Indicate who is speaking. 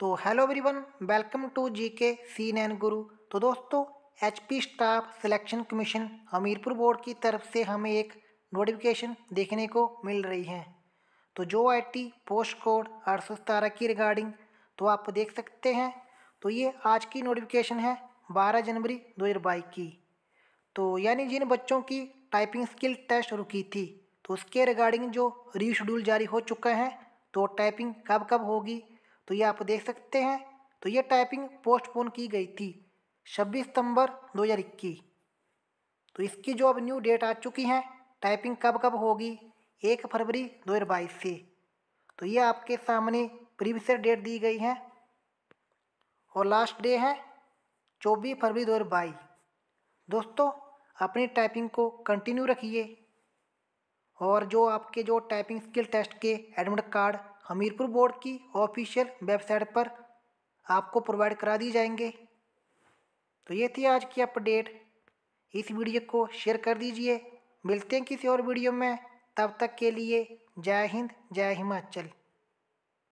Speaker 1: तो hello everyone, welcome to GK C9 Guru. तो दोस्तों, HP staff selection commission Hamirpur board की तरफ से हमें एक नोटिफिकेशन देखने को मिल रही है। तो जो आईटी पोस्ट कोड 817 की रिगार्डिंग तो आप देख सकते हैं। तो ये आज की नोटिफिकेशन है 12 जनवरी 2022 की। तो यानी जिन बच्चों की टाइपिंग स्किल टेस्ट रुकी थी तो उसके रिगार्डिंग जो रीशेड्यूल जारी हो चुका है। तो टाइपिंग कब कब होगी तो ये आप देख सकते हैं। तो ये टाइपिंग पोस्टपोन की गई थी 26 सितंबर 2021। तो इसकी जो अब न्यू डेट आ चुकी है, टाइपिंग कब कब होगी 1 फरवरी 2022 से। तो ये आपके सामने प्रीवियस डेट दी गई है और लास्ट डे है 24 फरवरी 2022। दोस्तों, अपनी टाइपिंग को कंटिन्यू रखिए और जो आपके जो टाइपिंग स्किल टेस्ट के एडमिट कार्ड हमीरपुर बोर्ड की ऑफिशियल वेबसाइट पर आपको प्रोवाइड करा दी जाएंगे। तो ये थी आज की अपडेट। इस वीडियो को शेयर कर दीजिए। मिलते हैं किसी और वीडियो में, तब तक के लिए जय हिंद, जय हिमाचल।